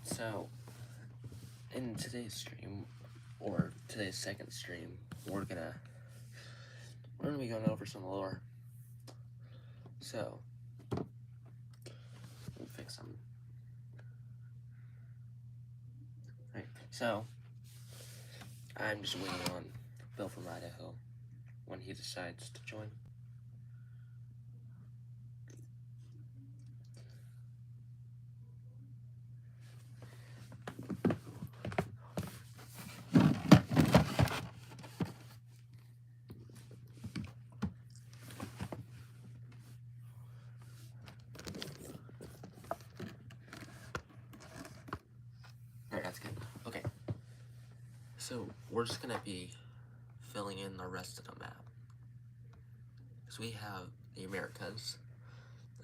So, in today's stream, or today's second stream, we're gonna be going over some lore. So, let me fix some. Right. So, I'm just waiting on Bill from Idaho when he decides to join. Alright, that's good. Okay. So, we're just gonna be filling in the rest of the map. So we have the Americas.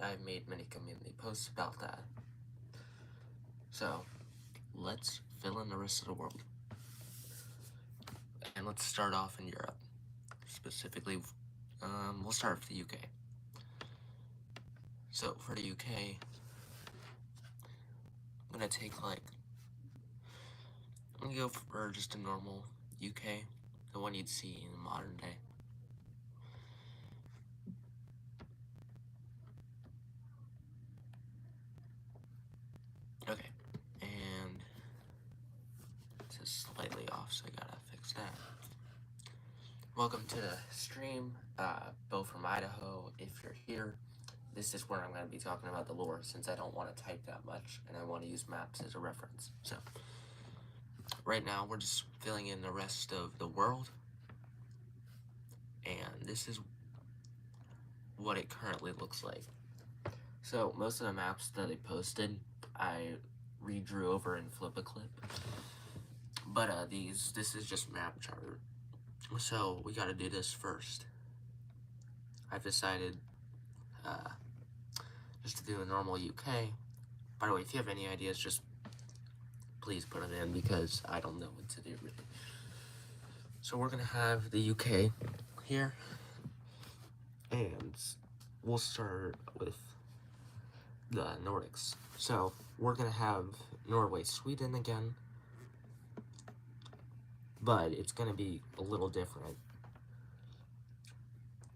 I've made many community posts about that. So, let's fill in the rest of the world. And let's start off in Europe. Specifically, we'll start with the UK. So, for the UK, I'm gonna take I'm gonna go for just a normal UK, the one you'd see in the modern day. Okay, and it's just slightly off, so I gotta fix that. Welcome to the stream, Bo from Idaho. If you're here, this is where I'm gonna be talking about the lore, since I don't want to type that much, and I want to use maps as a reference. So, right now, we're just filling in the rest of the world, and this is what it currently looks like. So, most of the maps that I posted, I redrew over in Flip a Clip, but this is just map chart. So, we gotta do this first. I've decided just to do a normal UK. By the way, if you have any ideas, just please put them in, because I don't know what to do really. So we're gonna have the UK here, and we'll start with the Nordics. So we're gonna have Norway, Sweden again, but it's gonna be a little different.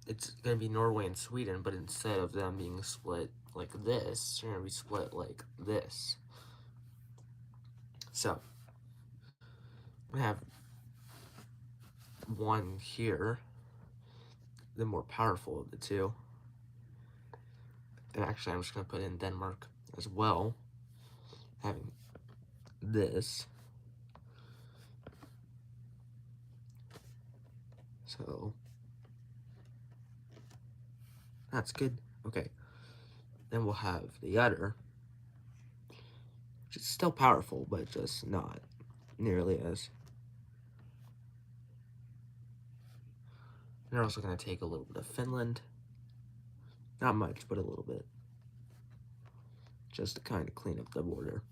It's gonna be Norway and Sweden, but instead of them being split like this, they're gonna be split like this. So we have one here, the more powerful of the two. And actually, I'm just gonna put in Denmark as well, having this. So that's good. Okay. Then we'll have the other, which is still powerful, but just not nearly as. They're also going to take a little bit of Finland. Not much, but a little bit. Just to kind of clean up the border.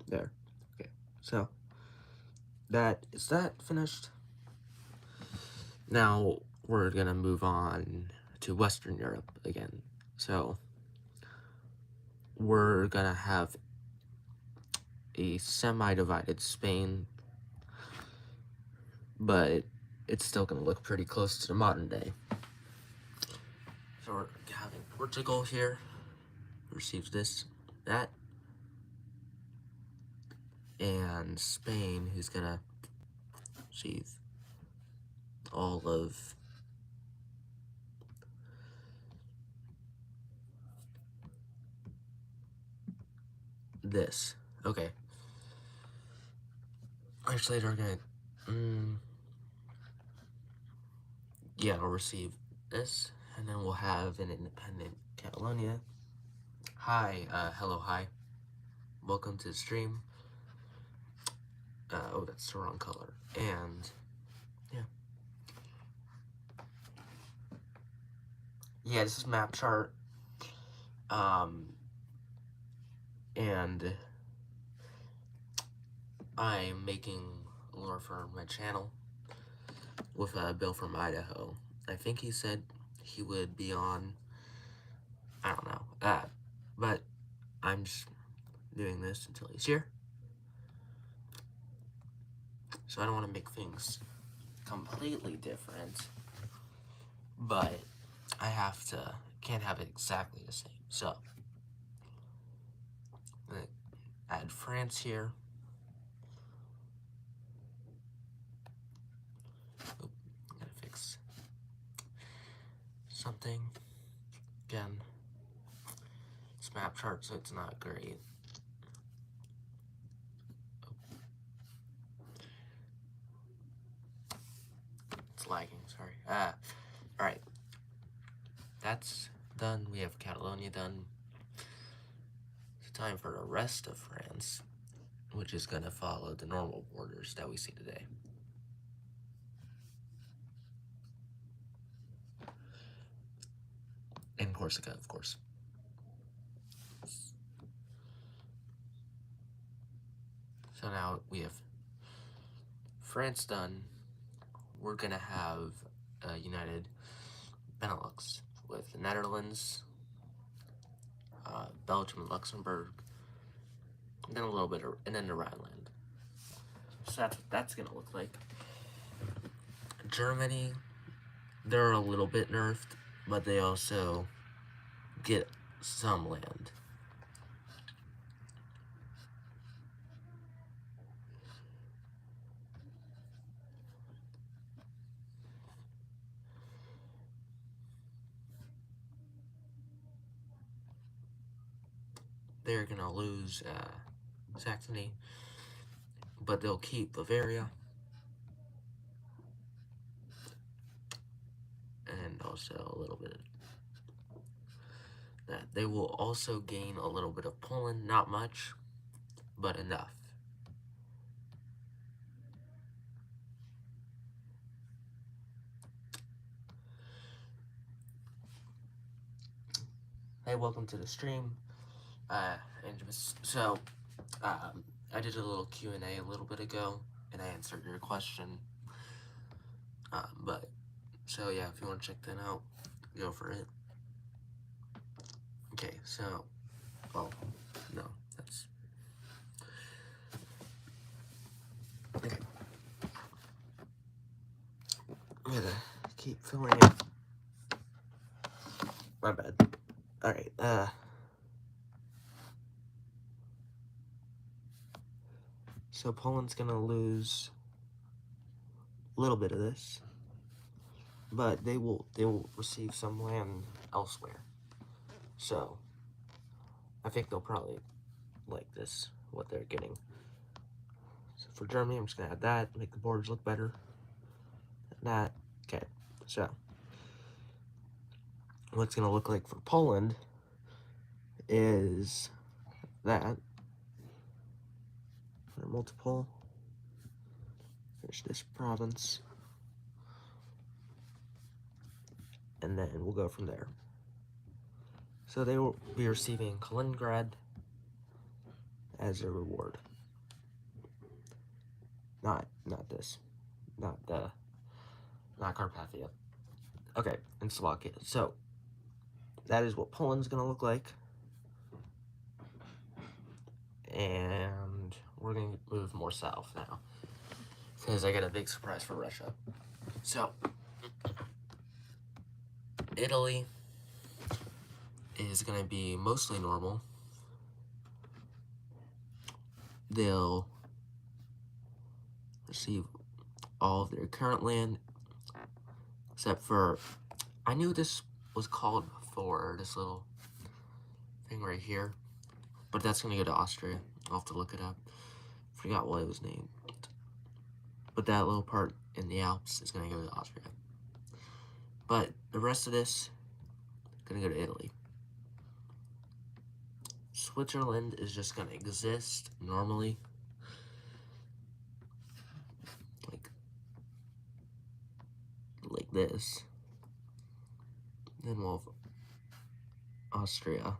There. Okay. So, is that finished? Now, we're going to move on to Western Europe again. So, we're going to have a semi-divided Spain, but it's still going to look pretty close to the modern day. So we're having Portugal here, receives that, and Spain, who's going to receive all of this. Okay. Actually, they're gonna, yeah, I'll receive this, and then we'll have an independent Catalonia. Hi, hello, hi. Welcome to the stream. Oh, that's the wrong color. And, yeah. Yeah, this is map chart. And I'm making lore for my channel with Bill from Idaho. I think he said he would be on, I don't know, but I'm just doing this until he's here. So I don't want to make things completely different, but I can't have it exactly the same. So I'm gonna add France here. Oop, I'm gonna fix something again. It's map chart, so it's not great. It's lagging, sorry. Alright. That's done. We have Catalonia done. It's time for the rest of France, which is going to follow the normal borders that we see today. And Corsica, of course. So now we have France done. We're going to have a united Benelux with the Netherlands, Belgium and Luxembourg, and then a little bit and then the Rhineland. So that's what that's going to look like. Germany, they're a little bit nerfed, but they also get some land. They're gonna lose Saxony, but they'll keep Bavaria and also a little bit of that. They will also gain a little bit of Poland, not much, but enough. Hey, welcome to the stream. So, I did a little Q&A a little bit ago, and I answered your question. So yeah, if you want to check that out, go for it. Okay, so, oh, no, that's, okay. I'm gonna keep filling it. My bad. Alright, so Poland's gonna lose a little bit of this, but they will receive some land elsewhere. So I think they'll probably like this, what they're getting. So for Germany, I'm just gonna add that, make the borders look better. That, okay. So what's gonna look like for Poland is that. Multiple. There's this province. And then we'll go from there. So they will be receiving Kaliningrad as a reward. Not this. Not Carpathia. Okay, and Slovakia. So that is what Poland's gonna look like. And we're gonna move more south now, because I got a big surprise for Russia. So Italy is gonna be mostly normal. They'll receive all of their current land, except for, I knew this was called before, this little thing right here, but that's gonna go to Austria. I'll have to look it up. Forgot what it was named. But that little part in the Alps is gonna go to Austria. But the rest of this, gonna go to Italy. Switzerland is just gonna exist normally. Like this. Then we'll have Austria,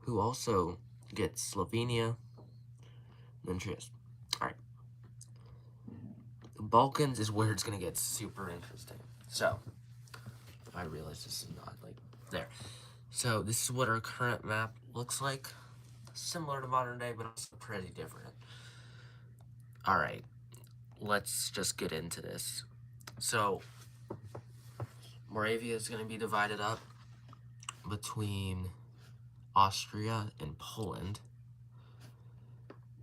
who also gets Slovenia, then Trieste. Alright. The Balkans is where it's gonna get super interesting. So, I realize this is not, like, there. So this is what our current map looks like. Similar to modern day, but also pretty different. Alright, let's just get into this. So, Moravia is going to be divided up between Austria and Poland,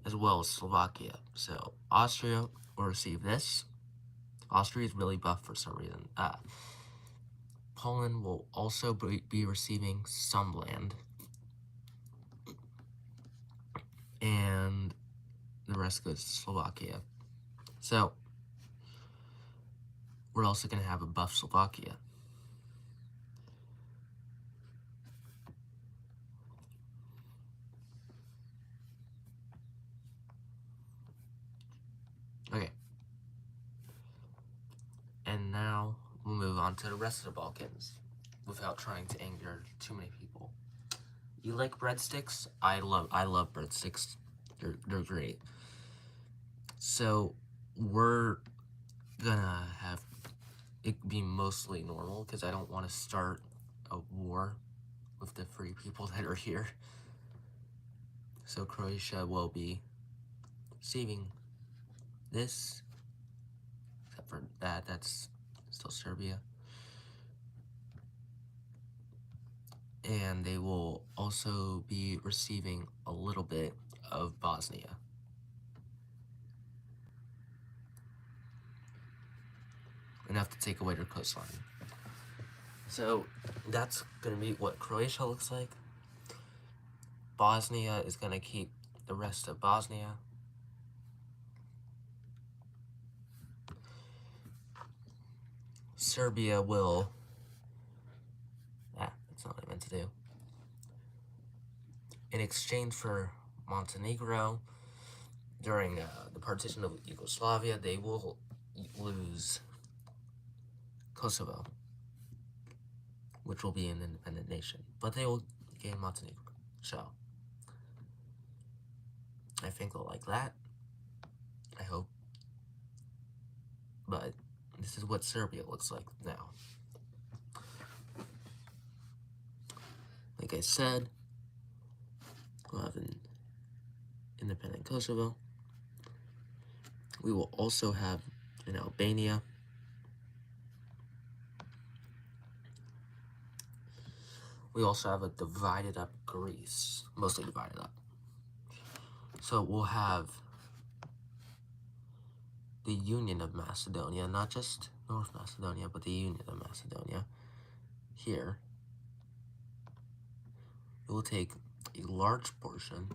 as well as Slovakia. So, Austria will receive this. Austria is really buff for some reason. Poland will also be receiving some land. And the rest goes to Slovakia. So, we're also going to have a buff Slovakia. Okay. And now we'll move on to the rest of the Balkans without trying to anger too many people. You like breadsticks? I love breadsticks. They're great. So we're gonna have it be mostly normal because I don't want to start a war with the free people that are here. So Croatia will be receiving this, except for that's still Serbia. And they will also be receiving a little bit of Bosnia. Enough to take away their coastline. So that's gonna be what Croatia looks like. Bosnia is gonna keep the rest of Bosnia. Serbia will, that's not what I meant to do. In exchange for Montenegro, during the partition of Yugoslavia, they will lose Kosovo, which will be an independent nation, but they will gain Montenegro. So, I think they'll like that. I hope. But this is what Serbia looks like now. Like I said, we'll have an independent Kosovo. We will also have an Albania. We also have a divided up Greece, mostly divided up. So we'll have the Union of Macedonia, not just North Macedonia, but the Union of Macedonia here. It will take a large portion.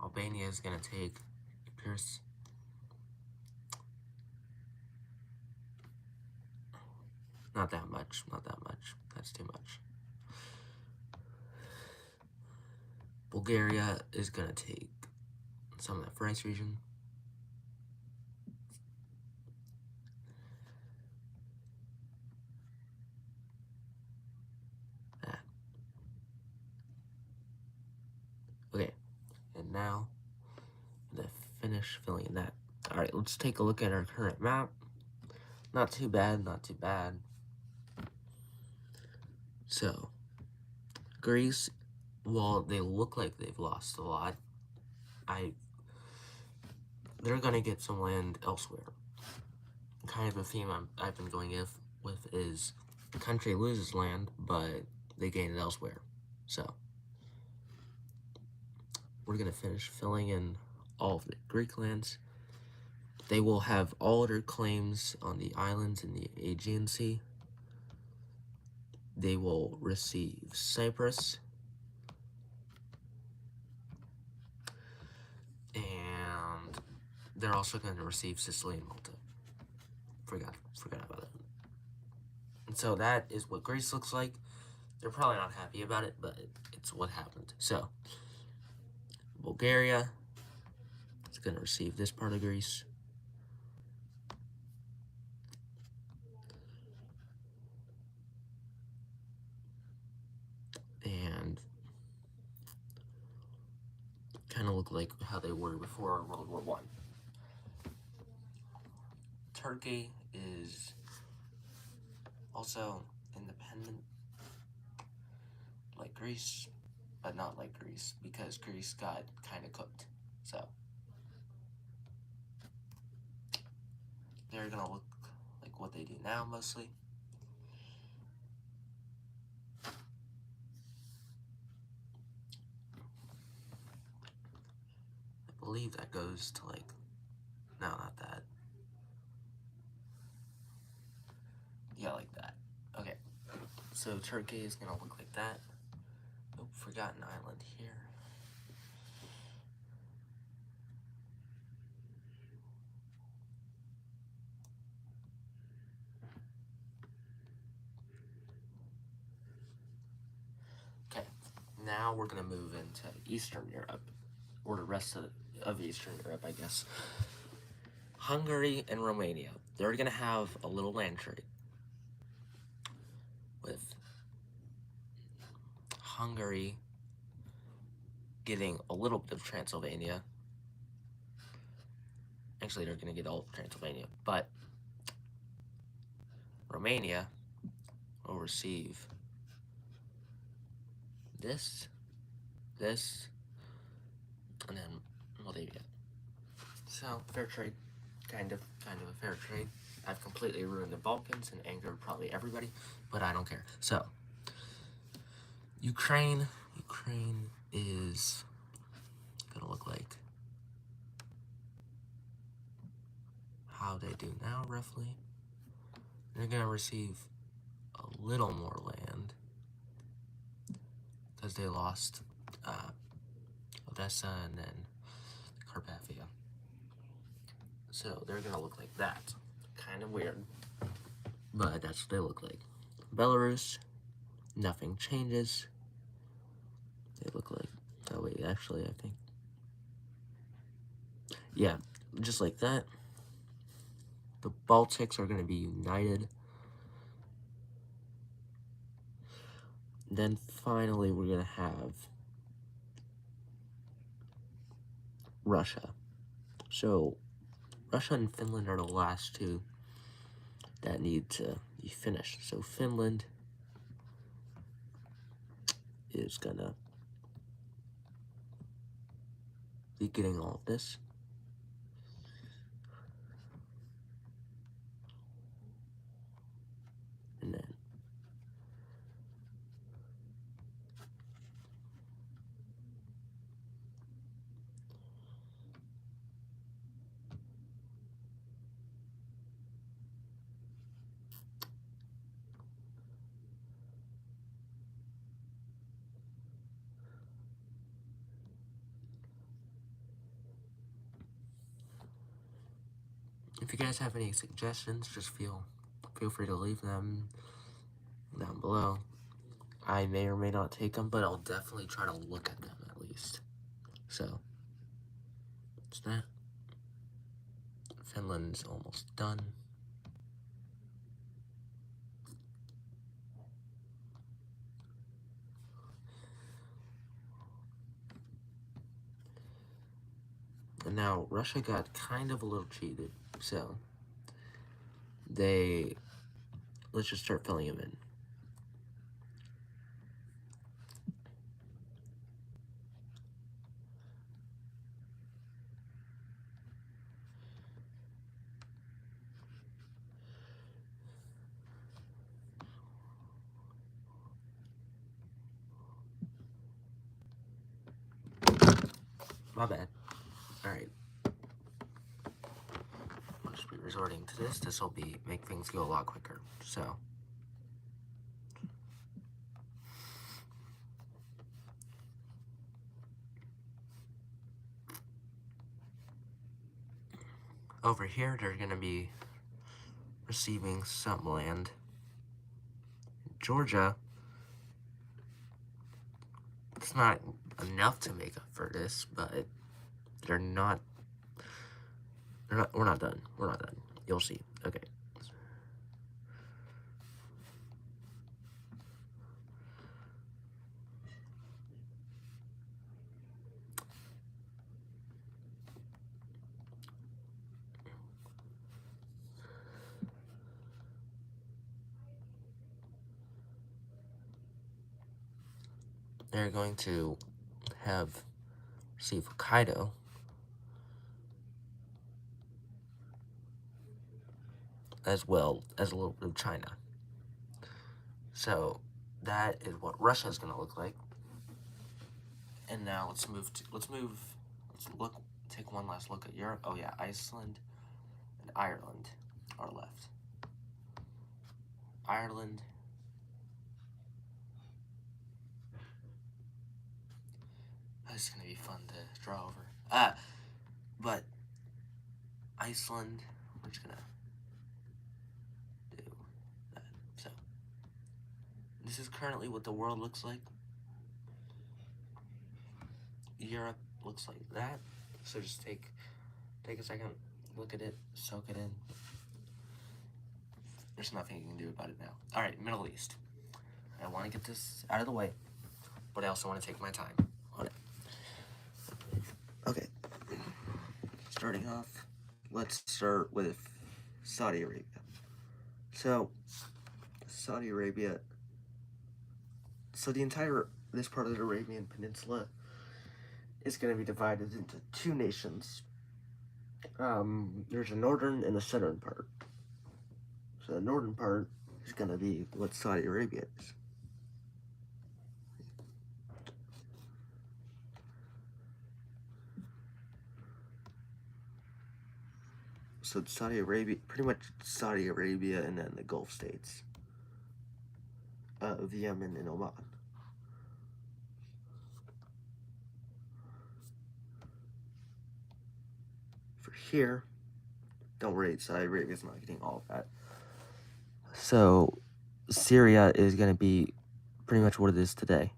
Albania is going to take, appears, not that much, that's too much. Bulgaria is going to take some of that Thrace region. That. Okay, and now I'm going to finish filling in that. Alright, let's take a look at our current map. Not too bad, not too bad. So, Greece, while they look like they've lost a lot, they're gonna get some land elsewhere. Kind of a theme I've been going with is the country loses land, but they gain it elsewhere. So, we're gonna finish filling in all of the Greek lands. They will have all their claims on the islands in the Aegean Sea. They will receive Cyprus. And they're also going to receive Sicily and Malta. Forgot about it. And so that is what Greece looks like. They're probably not happy about it, but it's what happened. So, Bulgaria is going to receive this part of Greece. And kind of look like how they were before World War I. Turkey is also independent, like Greece, but not like Greece, because Greece got kind of cooked. So they're gonna look like what they do now mostly. I believe that goes to like, no, not that. Yeah, like that. Okay, so Turkey is gonna look like that. Oh, forgotten island here. Okay, now we're gonna move into Eastern Europe, or the rest of Eastern Europe, I guess. Hungary and Romania. They're gonna have a little land trade with Hungary getting a little bit of Transylvania. Actually, they're gonna get all of Transylvania, but Romania will receive this, and then Moldavia. So, fair trade. Kind of a fair trade. I've completely ruined the Balkans and angered probably everybody, but I don't care. So, Ukraine is gonna look like how they do now, roughly. They're gonna receive a little more land because they lost Odessa and then Carpathia. So they're gonna look like that. Kind of weird, but that's what they look like. Belarus, nothing changes. They look like, oh wait, actually I think, yeah, just like that. The Baltics are gonna be united. Then finally we're gonna have Russia. So Russia and Finland are the last two that need to be finished. So Finland is gonna be getting all of this. And then if you guys have any suggestions, just feel free to leave them down below. I may or may not take them, but I'll definitely try to look at them at least. So, that's that. Finland's almost done. And now, Russia got kind of a little cheated, so let's just start filling them in. My bad. Alright. I'll just be resorting to this. This will make things go a lot quicker. So, over here, they're going to be receiving some land. Georgia, it's not enough to make up for this, but we're not done. We're not done. You'll see. Okay. they're going to receive Hokkaido as well as a little bit of China. So that is what Russia is going to look like. And now let's take one last look at Europe. Oh yeah, Iceland and Ireland are left. Ireland. This is gonna be fun to draw over. But Iceland, we're just gonna do that. So this is currently what the world looks like. Europe looks like that. So just take a second, look at it, soak it in. There's nothing you can do about it now. All right, Middle East. I want to get this out of the way, but I also want to take my time on it. Okay. Starting off, let's start with Saudi Arabia. So, Saudi Arabia. So this part of the Arabian Peninsula is going to be divided into two nations. There's a northern and a southern part. So the northern part is going to be what Saudi Arabia is. So Saudi Arabia, pretty much Saudi Arabia, and then the Gulf states of Yemen and Oman. For here, don't worry, Saudi Arabia is not getting all of that. So Syria is going to be pretty much what it is today.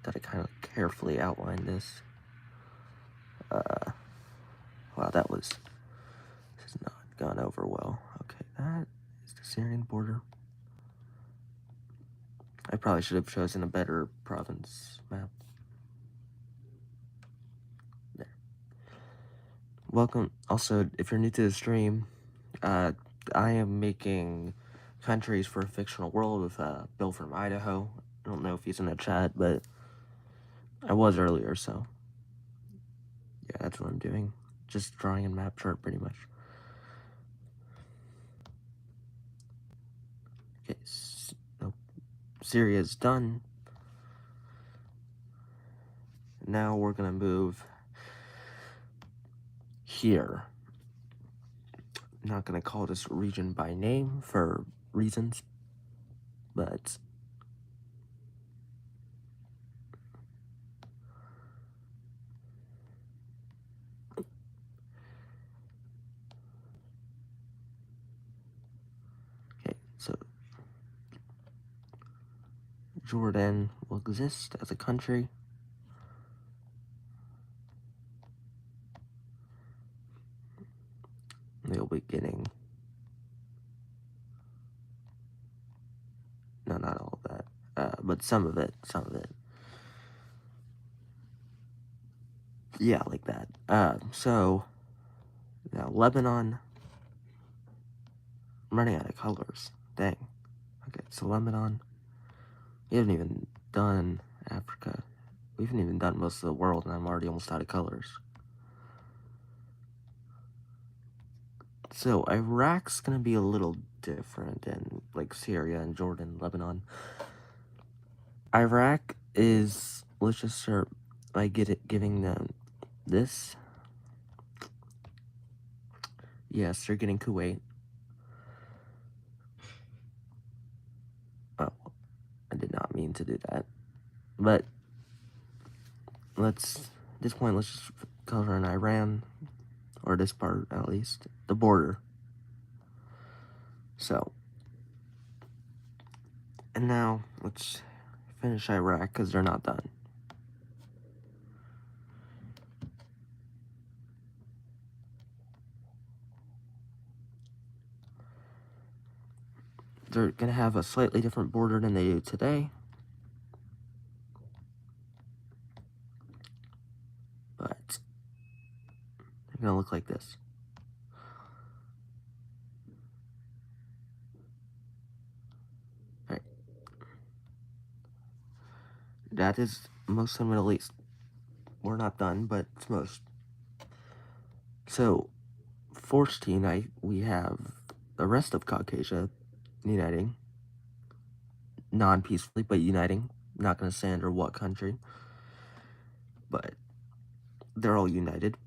Gotta kind of carefully outline this. Wow, this has not gone over well. Okay, that is the Syrian border. I probably should have chosen a better province map. There. Welcome. Also, if you're new to the stream, I am making countries for a fictional world with Bill from Idaho. I don't know if he's in the chat, but I was earlier, so yeah, that's what I'm doing. Just drawing a map chart, pretty much. Okay, nope. Syria is done. Now we're gonna move here. I'm not gonna call this region by name for reasons, but okay, so Jordan will exist as a country. They'll be getting, no, not all of that, but some of it. Yeah, like that. So now Lebanon, I'm running out of colors. Dang. Okay, so Lebanon, we haven't even done Africa. We haven't even done most of the world, and I'm already almost out of colors. So Iraq's gonna be a little different than like Syria and Jordan, Lebanon. Iraq is, let's just start by giving them this. Yes, they're getting Kuwait. Oh, I did not mean to do that. But at this point, let's just cover in Iran, or this part at least, the border. So, and now let's finish Iraq because they're not done. They're gonna have a slightly different border than they do today. But they're gonna look like this. Right. that is most of the Middle East. We're not done, but it's most. So, forced to unite, we have the rest of Caucasia uniting. Non-peacefully, but uniting. Not going to say under what country. But they're all united.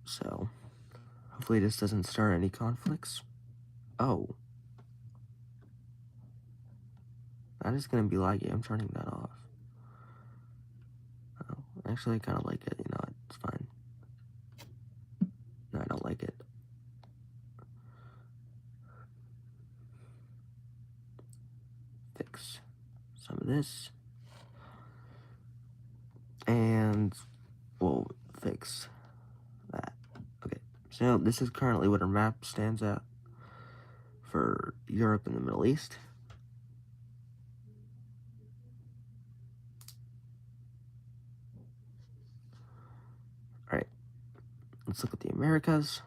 So, hopefully this doesn't start any conflicts. Oh. That is going to be laggy. I'm turning that off. Oh, actually, I kind of like it. You know, it's fine. No, I don't like it. Fix some of this. And we'll fix that. Okay, so this is currently what our map stands at for Europe and the Middle East. Alright, let's look at the Americas.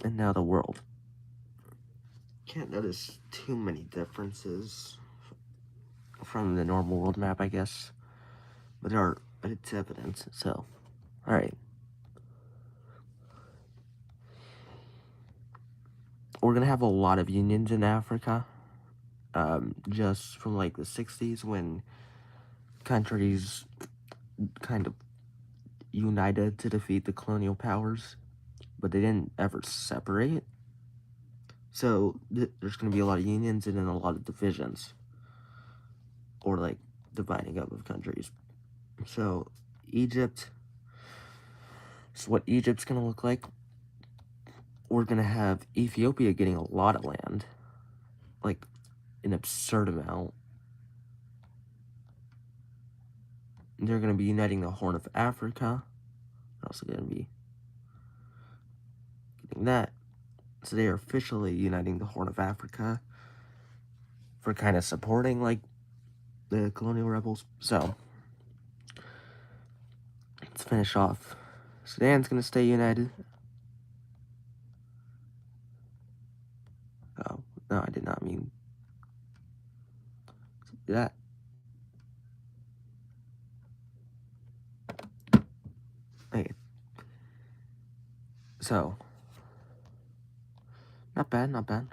And now the world. Can't notice too many differences from the normal world map, I guess. But it's evidence, so. Alright. We're gonna have a lot of unions in Africa. Just from like the 60s when countries kind of united to defeat the colonial powers, but they didn't ever separate. So there's going to be a lot of unions and then a lot of divisions, or like dividing up of countries. So Egypt, so what Egypt's going to look like, we're going to have Ethiopia getting a lot of land, like an absurd amount. They're going to be uniting the Horn of Africa. They're also going to be getting that. So they are officially uniting the Horn of Africa for kind of supporting, like, the colonial rebels. So, let's finish off. Sudan's going to stay united. Oh, no, I did not mean to do that. Okay. So, not bad, not bad.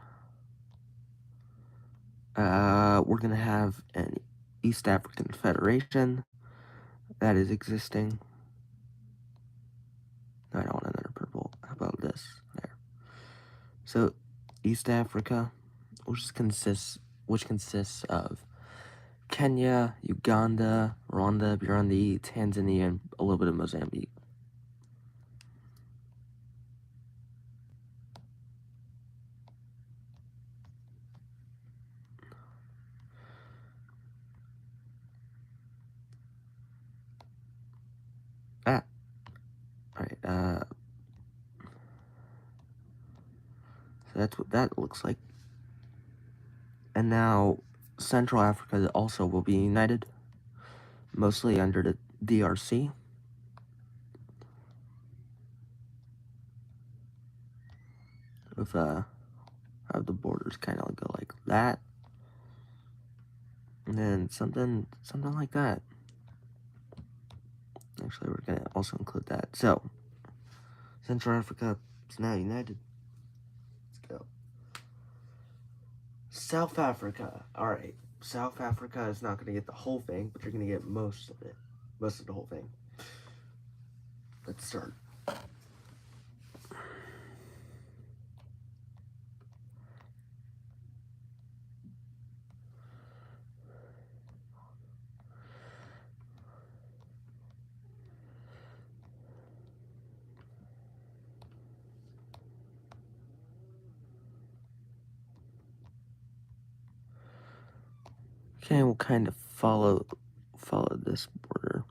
We're going to have an East African Federation that is existing. No, I don't want another purple. How about this? There. So, East Africa, which consists of Kenya, Uganda, Rwanda, Burundi, Tanzania, and a little bit of Mozambique. Alright, so that's what that looks like. And now, Central Africa also will be united, mostly under the DRC. With, have the borders kind of go like that. And then something like that. Actually, we're going to also include that. So, Central Africa is now united. Let's go. South Africa. Alright. South Africa is not going to get the whole thing, but you're going to get most of it. Most of the whole thing. Let's start. Okay, we'll kind of follow this border.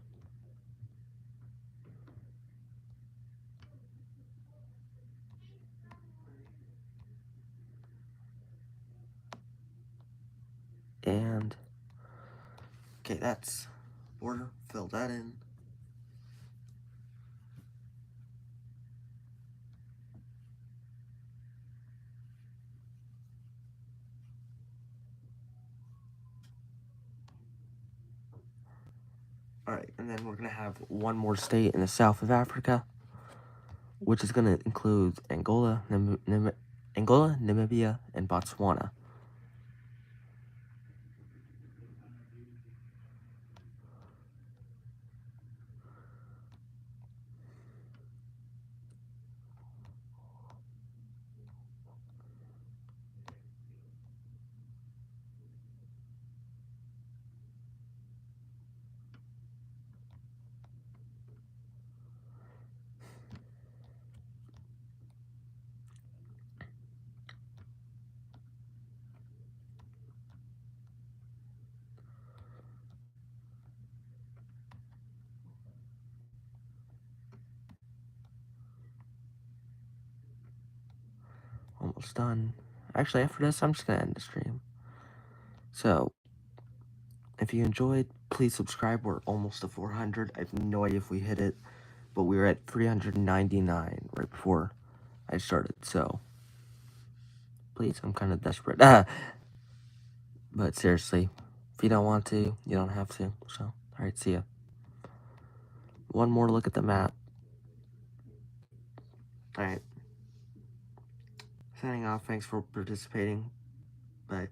And okay, that's border. Fill that in. And then we're going to have one more state in the south of Africa, which is going to include Angola, Namibia, and Botswana. Almost done. Actually, after this, I'm just going to end the stream. So, if you enjoyed, please subscribe. We're almost to 400. I have no idea if we hit it, but we were at 399 right before I started. So, please, I'm kind of desperate. But seriously, if you don't want to, you don't have to. So, alright, see ya. One more look at the map. Alright. Signing off. Thanks for participating. Bye.